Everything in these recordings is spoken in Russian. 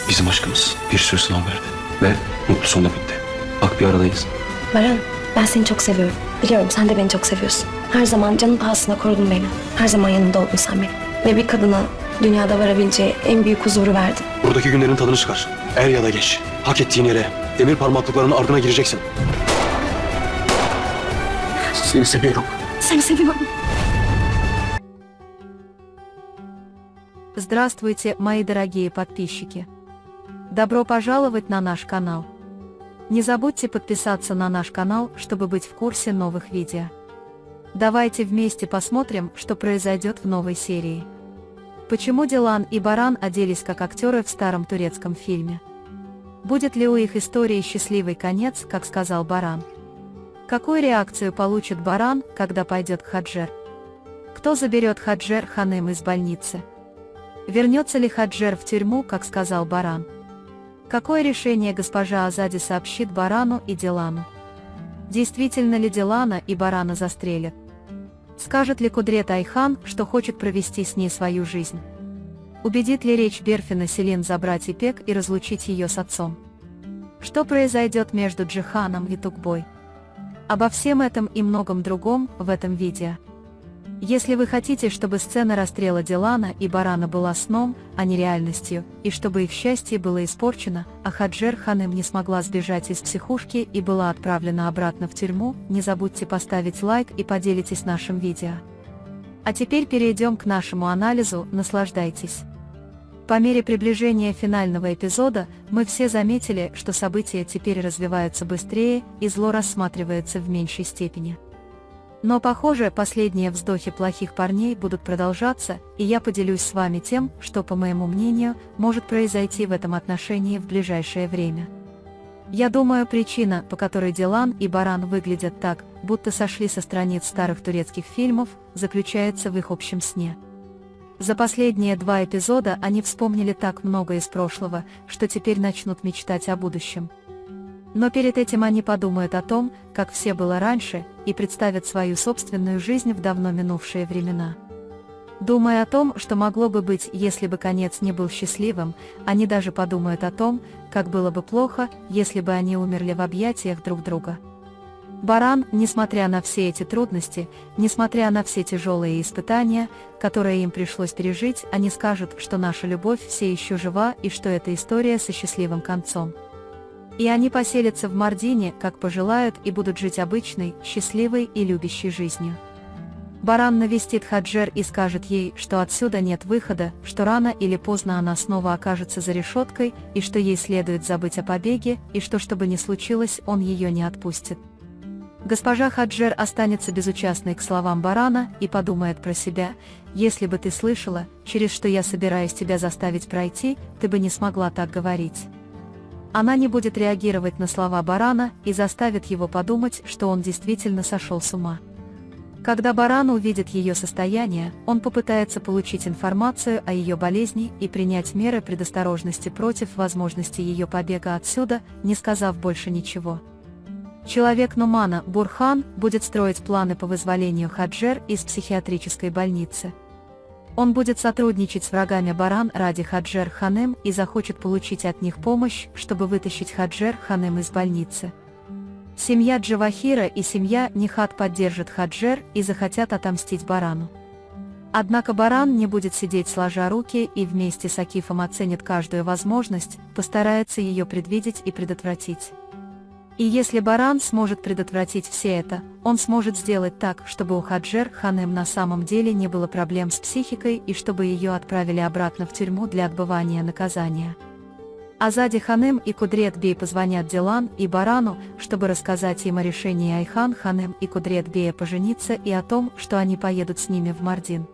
Bizim aşkımız bir sürü sınav verdi. Ve mutlu sonla bitti. Bak bir aradayız. Baran, ben seni çok seviyorum. Biliyorum sen de beni çok seviyorsun. Her zaman canın pahasına korudun beni. Her zaman yanımda oldun sen benim. Ve bir kadına dünyada varabileceği en büyük huzuru verdin. Buradaki günlerin tadını çıkar. Er ya da geç. Hak ettiğin yere, demir parmaklıklarının ardına gireceksin. Seni seviyorum. Seni seviyorum. Здравствуйте, мои дорогие подписчики! Добро пожаловать на наш канал! Не забудьте подписаться на наш канал, чтобы быть в курсе новых видео. Давайте вместе посмотрим, что произойдет в новой серии. Почему Дилан и Баран оделись как актеры в старом турецком фильме? Будет ли у их истории счастливый конец, как сказал Баран? Какую реакцию получит Баран, когда пойдет к Хаджер? Кто заберет Хаджер Ханым из больницы? Вернется ли Хаджер в тюрьму, как сказал Баран? Какое решение госпожа Азади сообщит Барану и Дилану? Действительно ли Дилана и Барана застрелят? Скажет ли Кудрет Айхан, что хочет провести с ней свою жизнь? Убедит ли речь Берфина Селин забрать Ипек и разлучить ее с отцом? Что произойдет между Джиханом и Тукбой? Обо всем этом и многом другом в этом видео. Если вы хотите, чтобы сцена расстрела Дилана и Барана была сном, а не реальностью, и чтобы их счастье было испорчено, а Хаджер Ханым не смогла сбежать из психушки и была отправлена обратно в тюрьму, не забудьте поставить лайк и поделитесь нашим видео. А теперь перейдем к нашему анализу, наслаждайтесь. По мере приближения финального эпизода, мы все заметили, что события теперь развиваются быстрее и зло рассматривается в меньшей степени. Но, похоже, последние вздохи плохих парней будут продолжаться, и я поделюсь с вами тем, что, по моему мнению, может произойти в этом отношении в ближайшее время. Я думаю, причина, по которой Дилан и Баран выглядят так, будто сошли со страниц старых турецких фильмов, заключается в их общем сне. За последние 2 эпизода они вспомнили так много из прошлого, что теперь начнут мечтать о будущем. Но перед этим они подумают о том, как все было раньше, и представят свою собственную жизнь в давно минувшие времена. Думая о том, что могло бы быть, если бы конец не был счастливым, они даже подумают о том, как было бы плохо, если бы они умерли в объятиях друг друга. Баран, несмотря на все эти трудности, несмотря на все тяжелые испытания, которые им пришлось пережить, они скажут, что наша любовь все еще жива и что это история со счастливым концом. И они поселятся в Мардине, как пожелают, и будут жить обычной, счастливой и любящей жизнью. Баран навестит Хаджер и скажет ей, что отсюда нет выхода, что рано или поздно она снова окажется за решеткой, и что ей следует забыть о побеге, и что бы ни случилось, он ее не отпустит. Госпожа Хаджер останется безучастной к словам Барана и подумает про себя: если бы ты слышала, через что я собираюсь тебя заставить пройти, ты бы не смогла так говорить. Она не будет реагировать на слова Барана и заставит его подумать, что он действительно сошел с ума. Когда Баран увидит ее состояние, он попытается получить информацию о ее болезни и принять меры предосторожности против возможности ее побега отсюда, не сказав больше ничего. Человек Нумана, Бурхан, будет строить планы по вызволению Хаджер из психиатрической больницы. Он будет сотрудничать с врагами Баран ради Хаджер Ханым и захочет получить от них помощь, чтобы вытащить Хаджер Ханым из больницы. Семья Джавахира и семья Нихат поддержат Хаджер и захотят отомстить Барану. Однако Баран не будет сидеть сложа руки и вместе с Акифом оценит каждую возможность, постарается ее предвидеть и предотвратить. И если Баран сможет предотвратить все это, он сможет сделать так, чтобы у Хаджер Ханым на самом деле не было проблем с психикой и чтобы ее отправили обратно в тюрьму для отбывания наказания. Азади Ханым и Кудрет Бей позвонят Дилан и Барану, чтобы рассказать им о решении Айхан Ханым и Кудрет Бея пожениться и о том, что они поедут с ними в Мардин.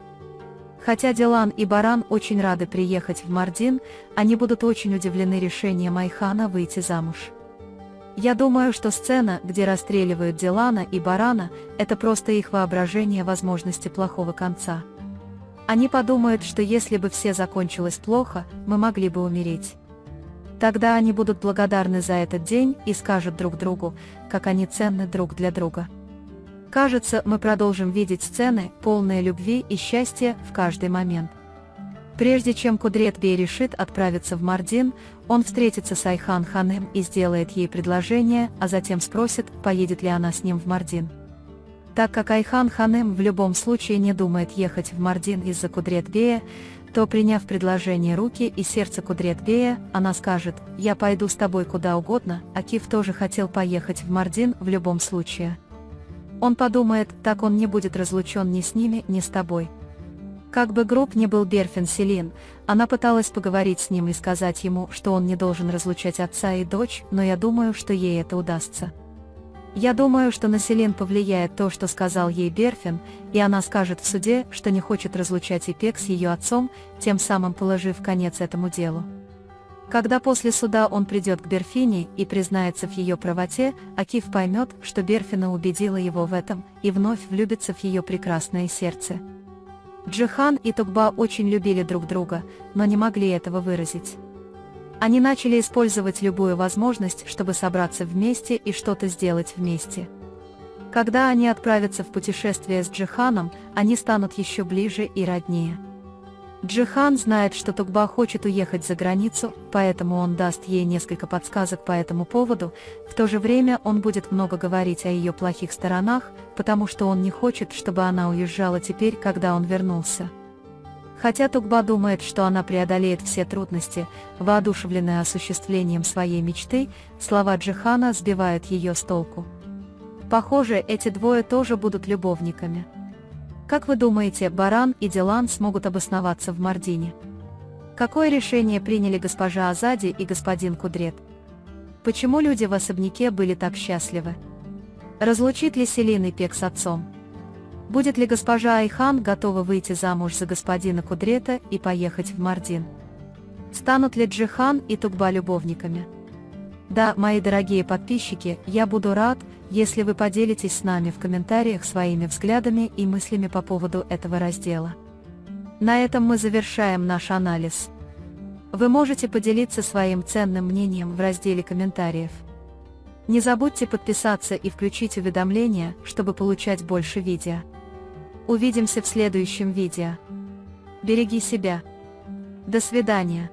Хотя Дилан и Баран очень рады приехать в Мардин, они будут очень удивлены решением Айхана выйти замуж. Я думаю, что сцена, где расстреливают Дилана и Барана, это просто их воображение возможности плохого конца. Они подумают, что если бы все закончилось плохо, мы могли бы умереть. Тогда они будут благодарны за этот день и скажут друг другу, как они ценны друг для друга. Кажется, мы продолжим видеть сцены, полные любви и счастья в каждый момент. Прежде чем Кудрет Бей решит отправиться в Мардин, он встретится с Айхан Ханем и сделает ей предложение, а затем спросит, поедет ли она с ним в Мардин. Так как Айхан Ханем в любом случае не думает ехать в Мардин из-за Кудрет Бея, то, приняв предложение руки и сердце Кудрет Бея, она скажет: «Я пойду с тобой куда угодно». Акиф тоже хотел поехать в Мардин в любом случае. Он подумает, так он не будет разлучен ни с ними, ни с тобой. Как бы груб ни был Берфин Селин, она пыталась поговорить с ним и сказать ему, что он не должен разлучать отца и дочь, но я думаю, что ей это удастся. Я думаю, что на Селин повлияет то, что сказал ей Берфин, и она скажет в суде, что не хочет разлучать Ипек с ее отцом, тем самым положив конец этому делу. Когда после суда он придет к Берфине и признается в ее правоте, Акиф поймет, что Берфина убедила его в этом, и вновь влюбится в ее прекрасное сердце. Джихан и Тугба очень любили друг друга, но не могли этого выразить. Они начали использовать любую возможность, чтобы собраться вместе и что-то сделать вместе. Когда они отправятся в путешествие с Джиханом, они станут еще ближе и роднее. Джихан знает, что Тугба хочет уехать за границу, поэтому он даст ей несколько подсказок по этому поводу, в то же время он будет много говорить о ее плохих сторонах, потому что он не хочет, чтобы она уезжала теперь, когда он вернулся. Хотя Тугба думает, что она преодолеет все трудности, воодушевленная осуществлением своей мечты, слова Джихана сбивают ее с толку. Похоже, эти двое тоже будут любовниками. Как вы думаете, Баран и Дилан смогут обосноваться в Мардине? Какое решение приняли госпожа Азади и господин Кудрет? Почему люди в особняке были так счастливы? Разлучит ли Селин Ипек с отцом? Будет ли госпожа Айхан готова выйти замуж за господина Кудрета и поехать в Мардин? Станут ли Джихан и Тугба любовниками? Да, мои дорогие подписчики, я буду рад, если вы поделитесь с нами в комментариях своими взглядами и мыслями по поводу этого раздела. На этом мы завершаем наш анализ. Вы можете поделиться своим ценным мнением в разделе комментариев. Не забудьте подписаться и включить уведомления, чтобы получать больше видео. Увидимся в следующем видео. Береги себя. До свидания.